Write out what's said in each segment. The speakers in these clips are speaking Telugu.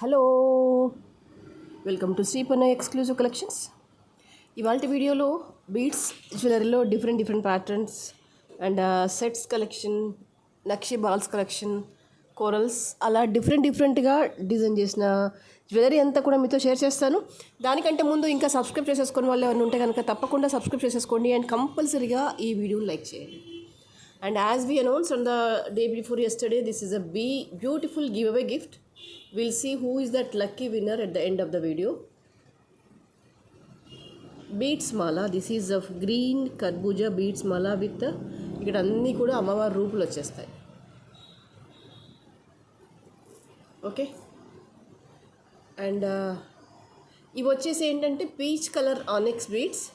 Hello, welcome to Sripanna exclusive collections. ఇవాళ వీడియోలో బీడ్స్ జ్యువెలరీలో different patterns and sets collection, nakshi balls collection, corals అలా డిఫరెంట్గా డిజైన్ చేసిన జ్యువెలరీ అంతా కూడా మీతో షేర్ చేస్తాను. దానికంటే ముందు ఇంకా సబ్స్క్రైబ్ చేసేసుకునే వాళ్ళు ఎవరైనా ఉంటే కనుక తప్పకుండా సబ్స్క్రైబ్ చేసేసుకోండి అండ్ కంపల్సరీగా ఈ వీడియోని లైక్ చేయండి. And as we announced on the day before yesterday, this is a beautiful giveaway gift. We'll see who is that lucky winner at the end of the video. Beads mala. This is of green karbuja beads mala with ఇక్కడ అన్నీ కూడా అమ్మవారి రూపులు వచ్చేస్తాయి. ఓకే, అండ్ ఇవి వచ్చేసి ఏంటంటే peach colour onyx beads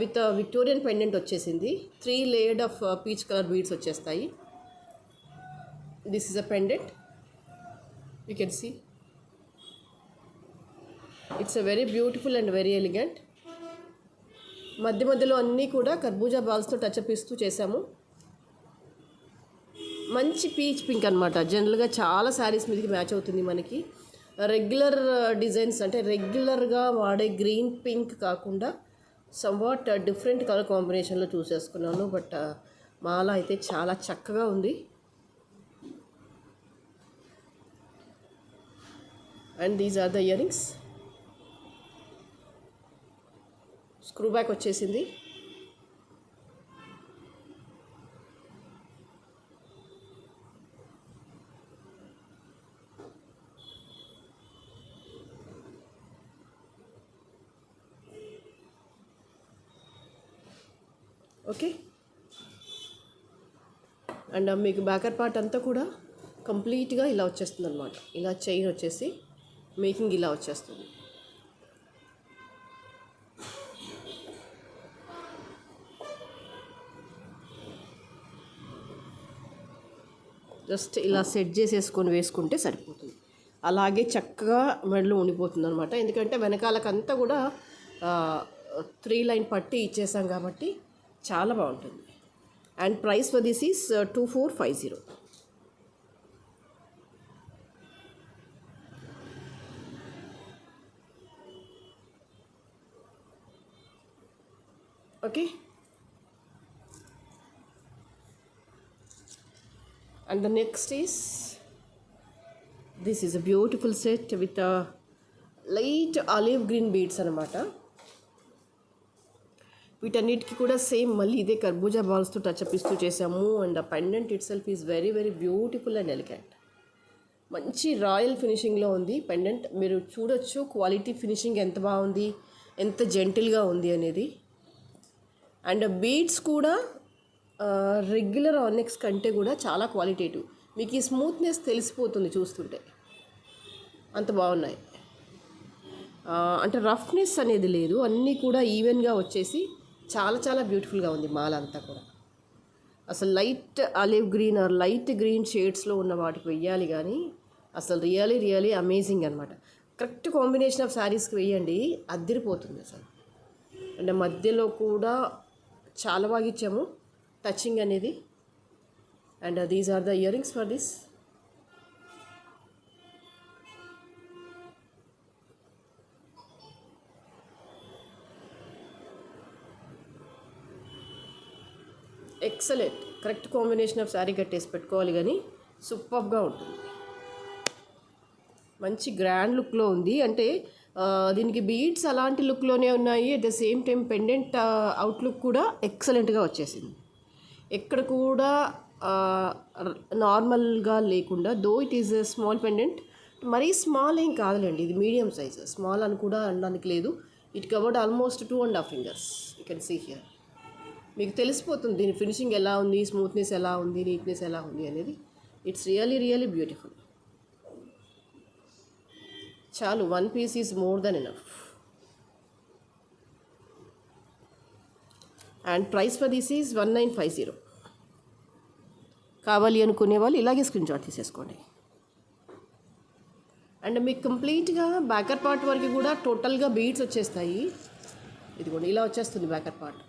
with Victorian pendant వచ్చేసింది. 3 layered of peach colour beads వచ్చేస్తాయి. This is a pendant, you can see it's a very beautiful and very elegant. మధ్యలో అన్నీ కూడా కర్బూజా బాల్స్తో టచ్అప్ ఇస్తూ చేసాము. మంచి పీచ్ పింక్ అనమాట. జనరల్గా చాలా శారీస్ మీదకి మ్యాచ్ అవుతుంది. మనకి రెగ్యులర్ డిజైన్స్ అంటే రెగ్యులర్గా వాడే గ్రీన్ పింక్ కాకుండా సమ్వాట్ డిఫరెంట్ కలర్ కాంబినేషన్లో చూసేసుకున్నాను. బట్ మాల అయితే చాలా చక్కగా ఉంది. And these are the earrings. Screw back వచ్చేసింది. ఓకే, అండ్ మీకు బ్యాకర్ పార్ట్ అంతా కూడా కంప్లీట్గా ఇలా వచ్చేస్తుంది అనమాట. ఇలా చైన్ వచ్చేసి మేకింగ్ ఇలా వచ్చేస్తుంది. జస్ట్ ఇలా సెట్ చేసేసుకొని వేసుకుంటే సరిపోతుంది. అలాగే చక్కగా మెడలో ఉండిపోతుంది అనమాట. ఎందుకంటే వెనకాలకంతా కూడా 3 లైన్ పట్టి ఇచ్చేసాం కాబట్టి చాలా బాగుంటుంది. And price for this is 2450. Okay, and the next is this is a beautiful set with a light olive green beads అనమాట. వీటన్నిటికీ కూడా సేమ్ మళ్ళీ ఇదే కర్బూజా బాల్స్తో టచ్అప్ ఇస్తూ చేసాము. అండ్ ఆ pendant it self is very beautiful and elegant. మంచి రాయల్ ఫినిషింగ్లో ఉంది పెండెంట్. మీరు చూడొచ్చు క్వాలిటీ ఫినిషింగ్ ఎంత బాగుంది, ఎంత జెంటిల్గా ఉంది అనేది. అండ్ బీడ్స్ కూడా రెగ్యులర్ ఆనెక్స్ కంటే కూడా చాలా క్వాలిటేటివ్. మీకు ఈ స్మూత్నెస్ తెలిసిపోతుంది చూస్తుంటే, అంత బాగున్నాయి. అంటే రఫ్నెస్ అనేది లేదు, అన్నీ కూడా ఈవెన్గా వచ్చేసి చాలా బ్యూటిఫుల్గా ఉంది మాల అంతా కూడా. అసలు light olive green or light green షేడ్స్లో ఉన్న వాటికి వెయ్యాలి కానీ అసలు రియలీ అమేజింగ్ అనమాట. కరెక్ట్ కాంబినేషన్ ఆఫ్ శారీస్కి వెయ్యండి, అద్దరిపోతుంది అసలు. అంటే మధ్యలో కూడా చాలా బాగా ఇచ్చాము టచింగ్ అనేది. And these are the earrings for this. Excellent. Correct combination of sari కట్టేసి పెట్టుకోవాలి కానీ సూపర్గా ఉంటుంది. మంచి గ్రాండ్ లుక్లో ఉంది. అంటే దీనికి బీడ్స్ అలాంటి లుక్లోనే ఉన్నాయి. At the same time pendant outlook కూడా ఎక్సలెంట్గా వచ్చేసింది. ఎక్కడ కూడా నార్మల్గా లేకుండా, though it is small pendant, మరీ స్మాల్ ఏం కాదులేండి, ఇది మీడియం సైజ్. స్మాల్ అని కూడా అనడానికి లేదు. It covered almost 2.5 fingers. You can see here. మీకు తెలిసిపోతుంది దీని ఫినిషింగ్ ఎలా ఉంది, స్మూత్నెస్ ఎలా ఉంది, నీట్నెస్ ఎలా ఉంది అనేది. It's really beautiful. చాలు, 1 piece is more than enough. And price for this is 1950. కావాలి అనుకునే వాళ్ళు ఇలాగే స్క్రీన్ షాట్ తీసేసుకోండి. అండ్ మీకు కంప్లీట్గా బ్యాకర్ పార్ట్ వరకు కూడా టోటల్గా బీడ్స్ వచ్చేస్తాయి. ఇదిగోండి ఇలా వచ్చేస్తుంది backer part.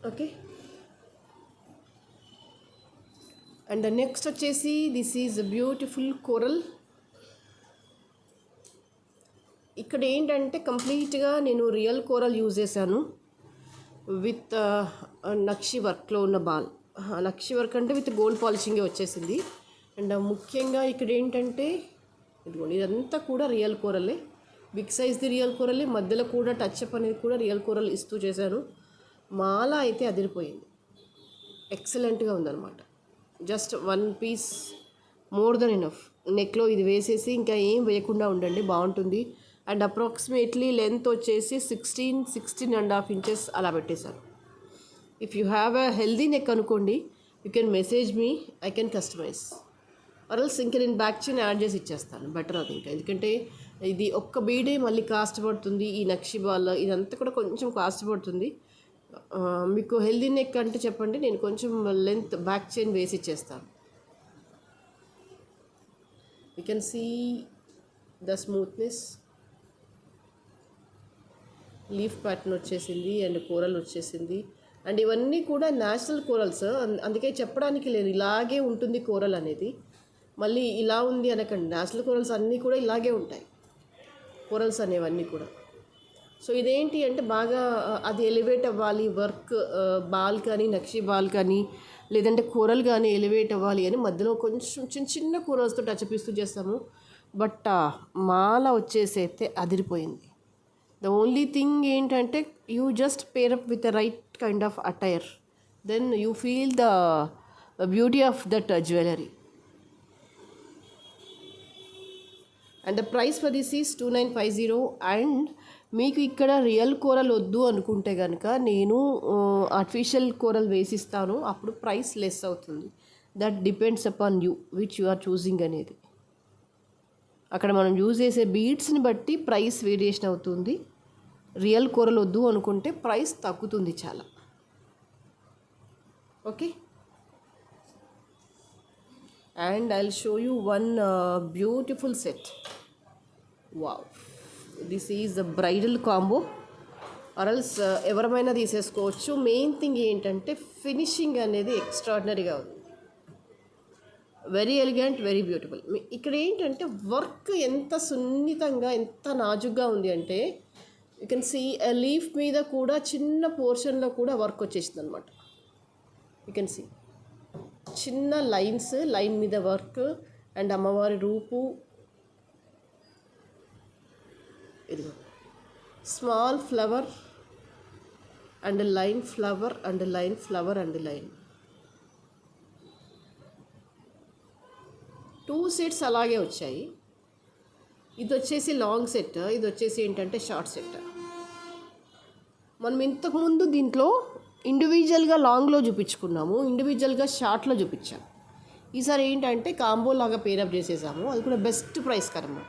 Okay. And next వచ్చేసి దిస్ ఈజ్ బ్యూటిఫుల్ కోరల్. ఇక్కడ ఏంటంటే కంప్లీట్గా నేను రియల్ కోరల్ యూజ్ చేశాను విత్ నక్షి వర్క్లో ఉన్న బాల్. నక్షి వర్క్ అంటే విత్ గోల్డ్ పాలిషింగే వచ్చేసింది. అండ్ ముఖ్యంగా ఇక్కడ ఏంటంటే ఇదిగోండి, ఇదంతా కూడా రియల్ కోరలే, బిగ్ సైజ్ది రియల్ కోరలే, మధ్యలో కూడా టచ్ అప్ అనేది కూడా రియల్ కోరల్ ఇస్తూ చేశాను. మాల అయితే అదిరిపోయింది, ఎక్సలెంట్గా ఉందన్నమాట. Just 1 piece more than enough. నెక్లో ఇది వేసేసి ఇంకా ఏం వేయకుండా ఉండండి, బాగుంటుంది. అండ్ అప్రాక్సిమేట్లీ లెంత్ వచ్చేసి 16.5 ఇంచెస్ అలా పెట్టేశారు. If you have a healthy neck అనుకోండి, you can message me, I can customise. Or else ఇంకా నేను బ్యాక్ చైన్ యాడ్ చేసి ఇచ్చేస్తాను, బెటర్ అది ఇంకా. ఎందుకంటే ఇది ఒక్క బీడే మళ్ళీ కాస్ట్ పడుతుంది, ఈ నక్షి బాల్ ఇదంతా కూడా కొంచెం కాస్ట్ పడుతుంది. మీకు హెల్దీ నెక్ అంటే చెప్పండి, నేను కొంచెం లెంత్ బ్యాక్ చైన్ వేసి ఇచ్చేస్తాను. You can see the smoothness. Leaf pattern వచ్చేసింది అండ్ కోరల్ వచ్చేసింది. అండ్ ఇవన్నీ కూడా న్యాచురల్ కోరల్స్, అందుకే చెప్పడానికి లేదు ఇలాగే ఉంటుంది కోరల్ అనేది. మళ్ళీ ఇలా ఉంది అనకండి, న్యాచురల్ కోరల్స్ అన్నీ కూడా ఇలాగే ఉంటాయి, కోరల్స్ అనేవన్నీ కూడా. సో ఇదేంటి అంటే బాగా అది ఎలివేట్ అవ్వాలి, వర్క్ బాల్ కానీ నక్షి బాల్ కానీ లేదంటే కోరల్ కానీ ఎలివేట్ అవ్వాలి అని మధ్యలో కొంచెం చిన్న చిన్న కోరల్స్తో టచ్ పిస్తూ చేస్తాము. బట్ మాల వచ్చేసి అయితే అదిరిపోయింది. ద ఓన్లీ థింగ్ ఏంటంటే you just pair up with the right kind of attire, then you feel the beauty of that jewellery. And the price for this is 2950. And మీకు ఇక్కడ రియల్ కోరల్ వద్దు అనుకుంటే కనుక నేను ఆర్టిఫిషియల్ కోరల్ వేసిస్తాను, అప్పుడు ప్రైస్ లెస్ అవుతుంది. That depends upon you which you are choosing అనేది. అక్కడ మనం యూజ్ చేసే బీడ్స్ని బట్టి ప్రైస్ వేరియేషన్ అవుతుంది. రియల్ కోరల్ వద్దు అనుకుంటే ప్రైస్ తగ్గుతుంది చాలా. Okay. And I will show you one beautiful set. Wow, this is the bridal combo, or else ఎవరమైనా తీసేసుకోవచ్చు. మెయిన్ థింగ్ ఏంటంటే ఫినిషింగ్ అనేది ఎక్స్ట్రాడినరీగా ఉంది, వెరీ ఎలిగెంట్, వెరీ బ్యూటిఫుల్. ఇక్కడ ఏంటంటే వర్క్ ఎంత సున్నితంగా ఎంత నాజుగ్గా ఉంది అంటే యూ కెన్ సీ లీఫ్ మీద కూడా చిన్న పోర్షన్లో కూడా వర్క్ వచ్చేసింది అనమాట. యూ కెన్ సీ చిన్న లైన్స్, లైన్ మీద వర్క్ అండ్ అమ్మవారి రూపు. ఇదిగో small flower and line, flower and line, flower and line. 2 sets అలాగే వచ్చాయి. ఇది వచ్చేసి లాంగ్ సెట్, ఇది వచ్చేసి ఏంటంటే షార్ట్ సెట్. మనం ఇంతకుముందు దీంట్లో ఇండివిజువల్గా లాంగ్లో చూపించుకున్నాము, ఇండివిజువల్గా షార్ట్లో చూపించాము. ఈసారి ఏంటంటే కాంబో లాగా పేరప్ చేసేసాము, అది కూడా బెస్ట్ ప్రైస్ కనమాట.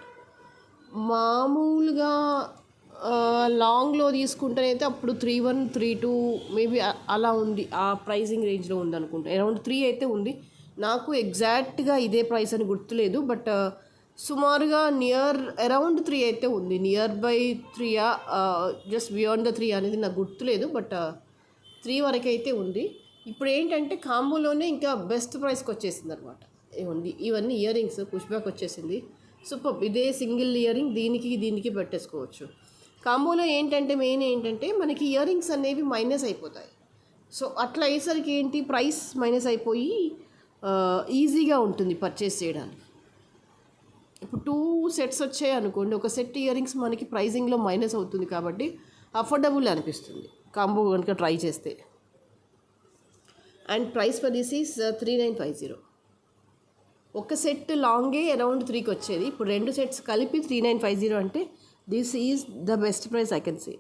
మామూలుగా లాంగ్లో తీసుకుంటేనైతే అప్పుడు 31, 32 మేబీ అలా ఉంది, ఆ ప్రైజింగ్ రేంజ్లో ఉంది అనుకుంటా. అరౌండ్ 3 అయితే ఉంది, నాకు ఎగ్జాక్ట్గా ఇదే ప్రైస్ అని గుర్తులేదు. బట్ సుమారుగా అరౌండ్ 3 అయితే ఉంది. Near by 3 just beyond the 3 అనేది నాకు గుర్తులేదు, బట్ 3 వరకు అయితే ఉంది. ఇప్పుడు ఏంటంటే కాంబోలోనే ఇంకా బెస్ట్ ప్రైస్కి వచ్చేసింది అనమాట. ఇవన్నీ ఇయర్ రింగ్స్ పుష్ బ్యాక్ వచ్చేసింది, సూపర్. ఇదే సింగిల్ ఇయర్ రింగ్ దీనికి పెట్టేసుకోవచ్చు. కాంబోలో ఏంటంటే మెయిన్ ఏంటంటే మనకి ఇయర్ రింగ్స్ అనేవి మైనస్ అయిపోతాయి. సో అట్లా అయ్యేసరికి ఏంటి ప్రైస్ మైనస్ అయిపోయి ఈజీగా ఉంటుంది పర్చేస్ చేయడానికి. ఇప్పుడు 2 సెట్స్ వచ్చాయి అనుకోండి, ఒక సెట్ ఇయర్ రింగ్స్ మనకి ప్రైజింగ్లో మైనస్ అవుతుంది కాబట్టి అఫోర్డబుల్ అనిపిస్తుంది కాంబో కనుక ట్రై చేస్తే. And price for this is 3950. ఒక సెట్ లాంగే అరౌండ్ 3కి వచ్చేది, ఇప్పుడు 2 సెట్స్ కలిపి 3950 అంటే this is the best price I can say.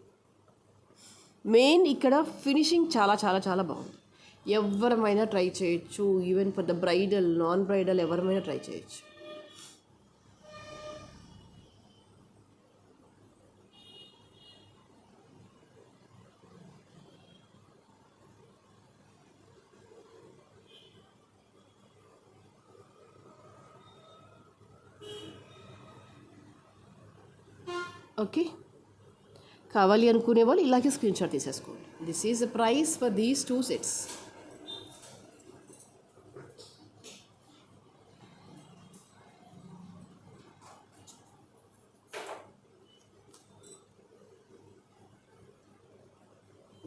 Main ఇక్కడ ఫినిషింగ్ చాలా చాలా చాలా బాగుంది, ఎవరమైనా ట్రై చేయొచ్చు. Even for the bridal, non bridal ఎవరమైనా ట్రై చేయొచ్చు. ఓకే. కావాలి అనుకునే వాళ్ళు ఇలాగే స్క్రీన్ షాట్ తీసేసుకోండి. This is the price for these 2 sets.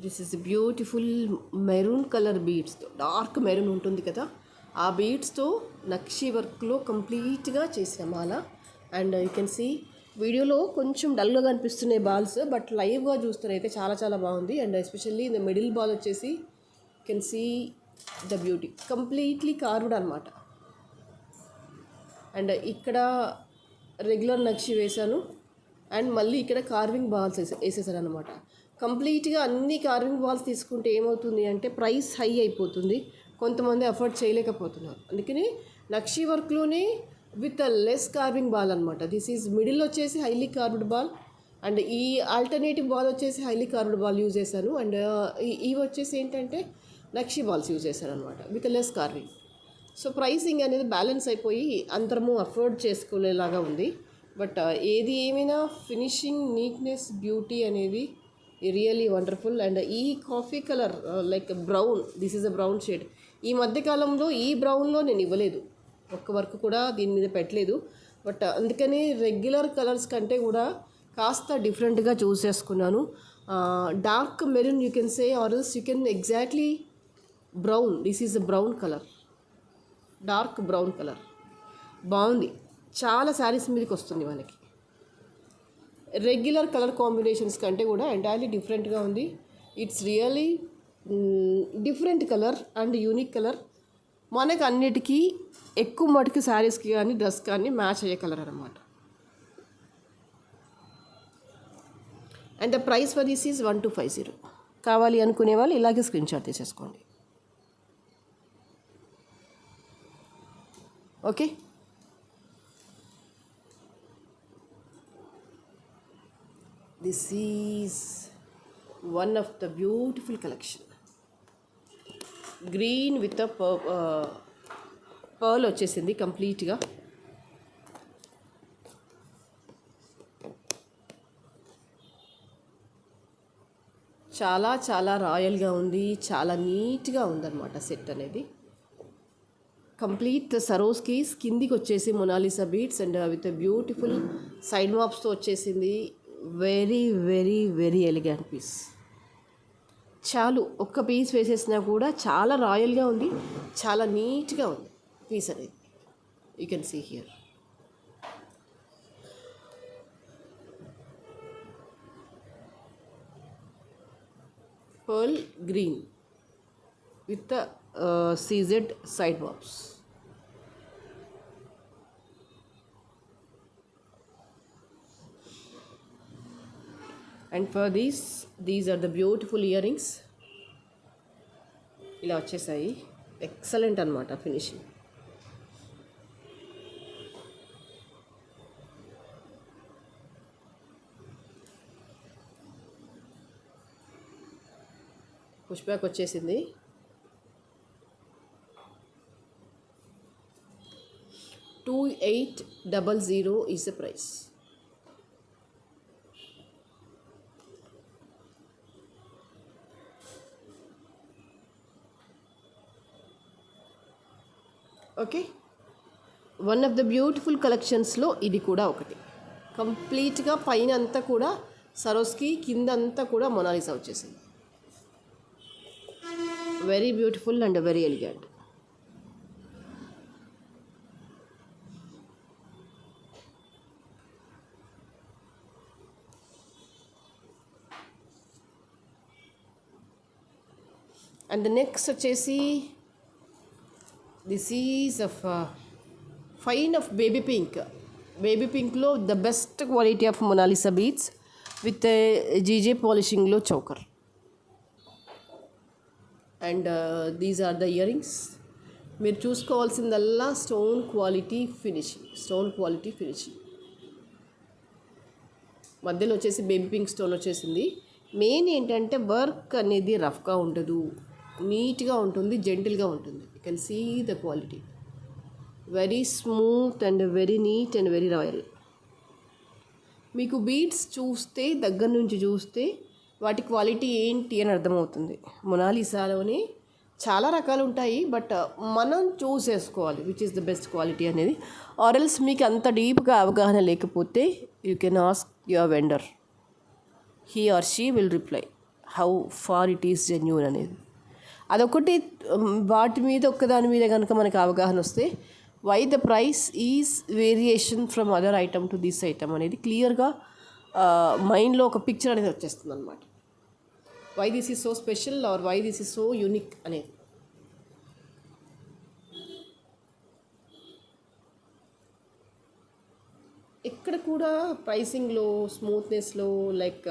This is beautiful maroon colour బీడ్స్తో, డార్క్ మెరూన్ ఉంటుంది కదా, ఆ బీడ్స్తో నక్షి వర్క్లో కంప్లీట్గా చేసాం మాల. అండ్ యూ కెన్ సీ వీడియోలో కొంచెం డల్గా కనిపిస్తున్నాయి బాల్స్, బట్ లైవ్గా చూస్తారైతే చాలా చాలా బాగుంది. And especially the middle ball వచ్చేసి you can see the beauty, completely carved అనమాట. అండ్ ఇక్కడ రెగ్యులర్ నక్షి వేశాను అండ్ మళ్ళీ ఇక్కడ కార్వింగ్ బాల్స్ వేసేసాను అనమాట. కంప్లీట్గా అన్ని కార్వింగ్ బాల్స్ తీసుకుంటే ఏమవుతుంది అంటే ప్రైస్ హై అయిపోతుంది, కొంతమంది అఫోర్డ్ చేయలేకపోతున్నారు. అందుకని నక్షి వర్క్లోనే విత్ లెస్ కార్వింగ్ బాల్ అనమాట. దిస్ ఈజ్ మిడిల్ వచ్చేసి హైలీ కార్వ్డ్ బాల్ అండ్ ఈ ఆల్టర్నేటివ్ బాల్ వచ్చేసి హైలీ కార్వ్డ్ బాల్ యూజ్ చేశాను. అండ్ ఇవి వచ్చేసి ఏంటంటే నక్షి బాల్స్ యూజ్ చేశాను అనమాట with less carving. So pricing అనేది బ్యాలెన్స్ అయిపోయి అందరము అఫోర్డ్ చేసుకోలేలాగా ఉంది. బట్ ఏది ఏమైనా ఫినిషింగ్, నీట్నెస్, బ్యూటీ అనేది రియల్లీ వండర్ఫుల్. అండ్ ఈ coffee colour like brown, this is a brown shade. ఈ మధ్యకాలంలో ఈ బ్రౌన్లో నేను ఇవ్వలేదు, ఒక్క వర్క్ కూడా దీని మీద పెట్టలేదు. బట్ అందుకని రెగ్యులర్ కలర్స్ కంటే కూడా కాస్త డిఫరెంట్గా చూస్ చేసుకున్నాను. Dark maroon you can say or else you can exactly brown. This is a brown colour, dark brown colour బాగుంది, చాలా శారీస్ మీదకి వస్తుంది మనకి. రెగ్యులర్ కలర్ కాంబినేషన్స్ కంటే కూడా ఎంటైర్లీ డిఫరెంట్గా ఉంది. It's really different colour and unique colour. మనకు అన్నిటికీ ఎక్కువ మటుకు శారీస్కి కానీ డ్రెస్ కానీ మ్యాచ్ అయ్యే కలర్ అనమాట. And the price for this is 1250. కావాలి అనుకునే వాళ్ళు ఇలాగే స్క్రీన్ షాట్ తీసేసుకోండి. Okay, this is one of the beautiful collection. Green with pearl వచ్చేసింది కంప్లీట్గా. చాలా చాలా రాయల్గా ఉంది, చాలా నీట్గా ఉందన్నమాట సెట్ అనేది. కంప్లీట్ సరోస్కి కిందికి వచ్చేసి Monalisa beads and with beautiful side మాప్స్తో వచ్చేసింది. Very very very elegant piece. చాలు ఒక్క పీస్ వేసేసినా కూడా చాలా రాయల్గా ఉంది, చాలా నీట్గా ఉంది పీస్ అనేది. You can see here. Pearl green with CZ side bobs. And for these are the beautiful earrings. ఇలా వచ్చేసాయి, ఎక్సలెంట్ అనమాట ఫినిషింగ్. పుష్ బ్యాక్ వచ్చేసింది. $2800 is the price. Okay, one of the beautiful కలెక్షన్స్లో ఇది కూడా ఒకటి. కంప్లీట్గా పైన అంతా కూడా సరోస్కి, కింద అంతా కూడా మొనాలిసా వచ్చేసింది. Very beautiful and very elegant. And next వచ్చేసి this is of fine of baby pink. Baby పింక్లో the best quality of Monalisa beads with GJ పాలిషింగ్లో choker. And these are the earrings. మీరు చూసుకోవాల్సిందల్లా stone quality finishing, stone quality finishing. మధ్యలో వచ్చేసి బేబీ పింక్ స్టోన్ వచ్చేసింది. మెయిన్ ఏంటంటే వర్క్ అనేది రఫ్గా ఉండదు, నీట్గా ఉంటుంది, జెంటిల్గా ఉంటుంది. You can see the quality, very smooth and very neat and very royal. మీకు బీడ్స్ చూస్తే దగ్గర నుంచి చూస్తే వాటి క్వాలిటీ ఏంటి అని అర్థమవుతుంది. మొనాలిసాలోనే చాలా రకాలు ఉంటాయి, బట్ మనం చూస్ చేసుకోవాలి which is the best quality అనేది. ఆర్ఎల్స్ మీకు అంత డీప్గా అవగాహన లేకపోతే you can ask your vendor, he or she will reply how far it is genuine అనేది. అదొకటి. వాటి మీద ఒక్కదాని మీద కనుక మనకు అవగాహన వస్తే why the price is variation from other item to this item అనేది క్లియర్గా మైండ్లో ఒక పిక్చర్ అనేది వచ్చేస్తుంది అనమాట. Why this is so special or why this is so unique అనేది. ఎక్కడ కూడా ప్రైసింగ్లో, స్మూత్నెస్లో, లైక్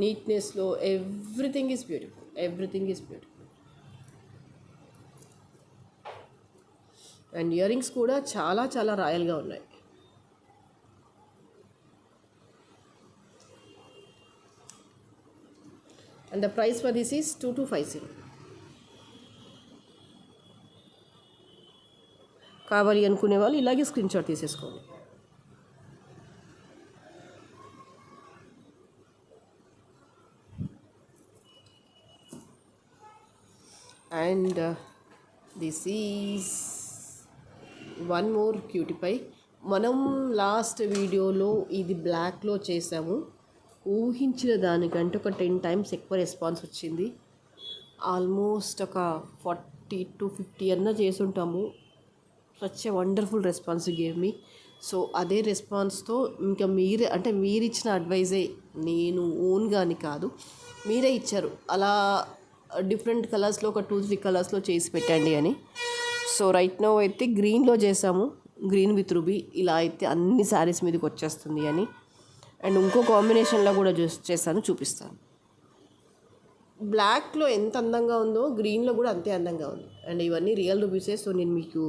నీట్నెస్లో everything is beautiful. And earrings కూడా చాలా చాలా రాయల్గా ఉన్నాయి. And the price for this is 2250. కావాలి అనుకునే వాళ్ళు ఇలాగే స్క్రీన్ షాట్ తీసేసుకోండి. And this is one more cutie pie. మనం లాస్ట్ వీడియోలో ఇది బ్లాక్లో చేసాము. ఊహించిన దానికంటే ఒక 10 times ఎక్కువ రెస్పాన్స్ వచ్చింది. ఆల్మోస్ట్ ఒక 40 to 50 అన్నా చేసుంటాము. Such a wonderful response gave me. So అదే రెస్పాన్స్తో ఇంకా మీరే, అంటే మీరు ఇచ్చిన అడ్వైజే, నేను ఓన్గా అని కాదు, మీరే ఇచ్చారు అలా డిఫరెంట్ కలర్స్లో ఒక 2-3 కలర్స్లో చేసి పెట్టండి అని. సో రైట్ నో అయితే గ్రీన్లో చేసాము, గ్రీన్ విత్ రూబీ. ఇలా అయితే అన్ని శారీస్ మీదకి వచ్చేస్తుంది అని. అండ్ ఇంకో కాంబినేషన్లో కూడా చేశాను, చూపిస్తాను. బ్లాక్లో ఎంత అందంగా ఉందో గ్రీన్లో కూడా అంతే అందంగా ఉంది. అండ్ ఇవన్నీ రియల్ రూబీసే. సో నేను మీకు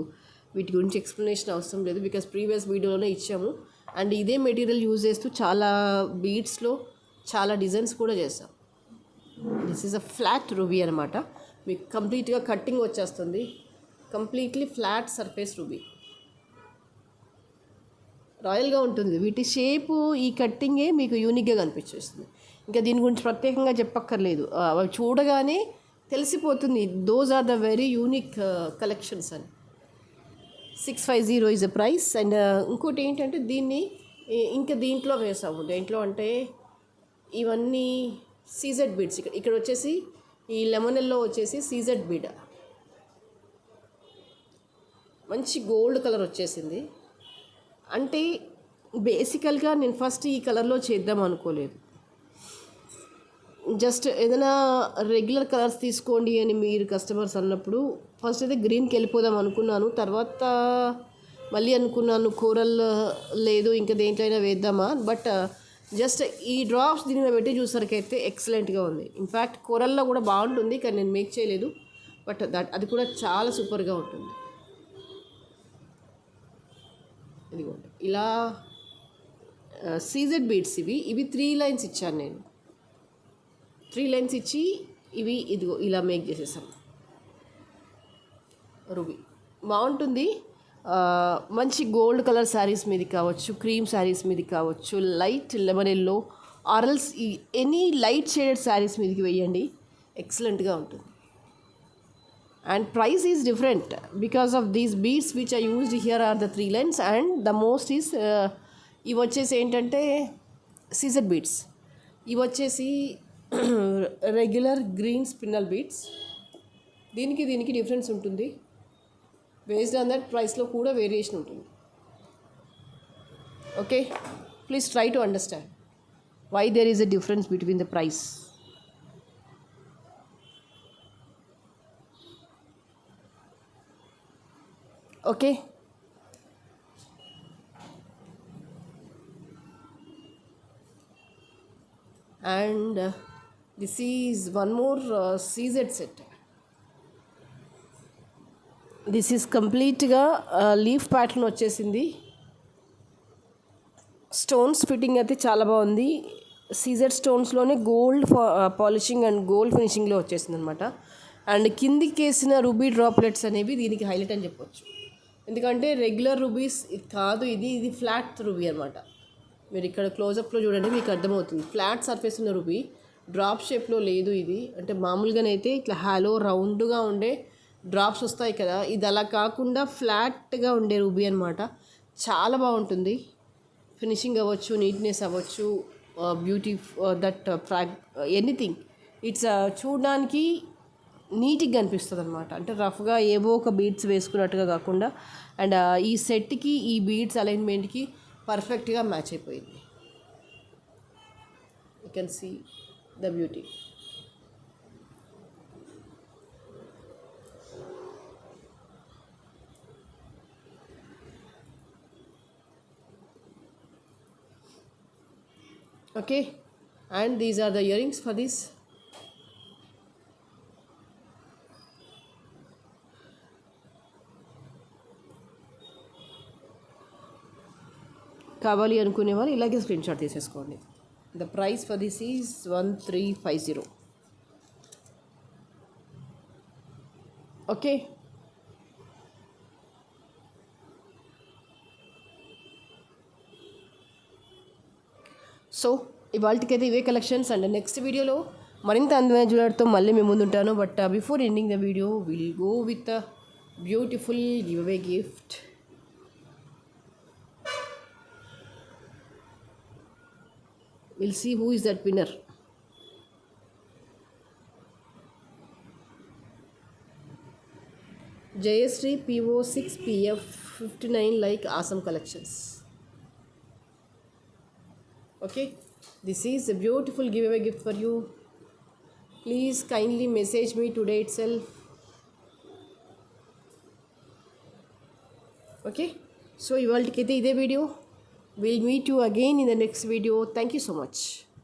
వీటి గురించి ఎక్స్ప్లెనేషన్ అవసరం లేదు, బికాస్ ప్రీవియస్ వీడియోలోనే ఇచ్చాము. అండ్ ఇదే మెటీరియల్ యూజ్ చేస్తూ చాలా బీడ్స్లో చాలా డిజైన్స్ కూడా చేస్తాం. This is a flat ruby అనమాట. మీకు కంప్లీట్గా కట్టింగ్ వచ్చేస్తుంది, కంప్లీట్లీ ఫ్లాట్ సర్ఫేస్ రూబీ. రాయల్గా ఉంటుంది. వీటి షేపు, ఈ కట్టింగే మీకు యూనిక్గా కనిపించేస్తుంది. ఇంకా దీని గురించి ప్రత్యేకంగా చెప్పక్కర్లేదు, అవి చూడగానే తెలిసిపోతుంది those are the very unique collections అని. 650 ఈజ్ ద ప్రైస్. అండ్ ఇంకోటి ఏంటంటే దీన్ని ఇంకా దీంట్లో వేసాము. దేంట్లో అంటే ఇవన్నీ సీజెడ్ బీడ్స్. ఇక్కడ వచ్చేసి ఈ లెమనెల్లో వచ్చేసి సీజెడ్ బీడ్, మంచి గోల్డ్ కలర్ వచ్చేసింది. అంటే బేసికల్గా నేను ఫస్ట్ ఈ కలర్లో చేద్దాం అనుకోలేదు. జస్ట్ ఏదైనా రెగ్యులర్ కలర్స్ తీసుకోండి అని మీరు కస్టమర్స్ అన్నప్పుడు ఫస్ట్ అయితే గ్రీన్కి వెళ్ళిపోదాం అనుకున్నాను. తర్వాత మళ్ళీ అనుకున్నాను కోరల్ లేదు ఇంకా దేంట్లో అయినా వేద్దామా. బట్ జస్ట్ ఈ డ్రాప్స్ దీని మీద పెట్టి చూసరికైతే ఎక్సలెంట్గా ఉంది. ఇన్ఫ్యాక్ట్ కోరల్లో కూడా బాగుంటుంది, కానీ నేను మేక్ చేయలేదు. బట్ అది కూడా చాలా సూపర్గా ఉంటుంది. ఇదిగోండి ఇలా సీజెడ్ బీడ్స్. ఇవి 3 lines ఇచ్చాను నేను. 3 lines ఇచ్చి ఇదిగో ఇలా మేక్ చేసేసాం. రూబీ బాగుంటుంది. మంచి గోల్డ్ కలర్ శారీస్ మీది కావచ్చు, క్రీమ్ శారీస్ మీది కావచ్చు, light lemon yellow or else any light shaded saris మీదకి వేయండి, ఎక్సలెంట్గా ఉంటుంది. And price is different because of these beads which are used here are the 3 lines. And the most is ఇవి వచ్చేసి ఏంటంటే సీజెడ్ బీడ్స్. ఇవి వచ్చేసి రెగ్యులర్ గ్రీన్ స్పిన్నల్ బీడ్స్. దీనికి డిఫరెన్స్ ఉంటుంది. బేస్డ్ ఆన్ దట్ ప్రైస్లో కూడా వేరియేషన్ ఉంటుంది. Okay, please try to understand why there is a difference between the price. Okay, and this is one more CZ set. This is కంప్లీట్గా లీఫ్ ప్యాటర్న్ వచ్చేసింది. స్టోన్స్ ఫిట్టింగ్ అయితే చాలా బాగుంది. సీజెడ్ స్టోన్స్లోనే గోల్డ్ పాలిషింగ్ అండ్ గోల్డ్ ఫినిషింగ్లో వచ్చేసింది అనమాట. అండ్ కిందికి వేసిన రూబీ డ్రాప్లెట్స్ అనేవి దీనికి హైలైట్ అని చెప్పొచ్చు. ఎందుకంటే రెగ్యులర్ రూబీస్ ఇది కాదు, ఇది ఫ్లాట్ రూబీ అనమాట. మీరు ఇక్కడ క్లోజప్లో చూడండి, మీకు అర్థమవుతుంది. ఫ్లాట్ సర్ఫేస్ ఉన్న రూబీ, డ్రాప్ షేప్లో లేదు ఇది. అంటే మామూలుగానైతే ఇట్లా హాలో రౌండ్గా ఉండే డ్రాప్స్ వస్తాయి కదా, ఇది అలా కాకుండా ఫ్లాట్గా ఉండే రూబీ అనమాట. చాలా బాగుంటుంది. ఫినిషింగ్ అవ్వచ్చు, నీట్నెస్ అవ్వచ్చు, బ్యూటీ, దట్ ఎనీథింగ్. ఇట్స్ చూడడానికి నీట్గా అనిపిస్తుంది అనమాట. అంటే రఫ్గా ఏవో ఒక బీడ్స్ వేసుకున్నట్టుగా కాకుండా, అండ్ ఈ సెట్కి ఈ బీడ్స్ అలైన్మెంట్కి పర్ఫెక్ట్గా మ్యాచ్ అయిపోయింది. You can see the beauty. Okay, and these are the earrings for this. కావాలి అనుకునే వాళ్ళు ఇలాగే స్క్రీన్ షాట్ తీసేసుకోండి. The price for this is 1350. Okay, so ఇవాళకైతే ఇవే కలెక్షన్స్. అండ్ నెక్స్ట్ వీడియోలో మరింత అందమైన జ్యువెలరీతో మళ్ళీ మేము ముందుంటాను. But before ending the video will go with a beautiful give away gift. We'll see who is that winner. Jayashree PO6PF59 like awesome collections. Okay, this is a beautiful giveaway gift for you. Please kindly message me today itself. Okay, so ivaltikaithe ide video. We'll meet you again in the next video. Thank you so much.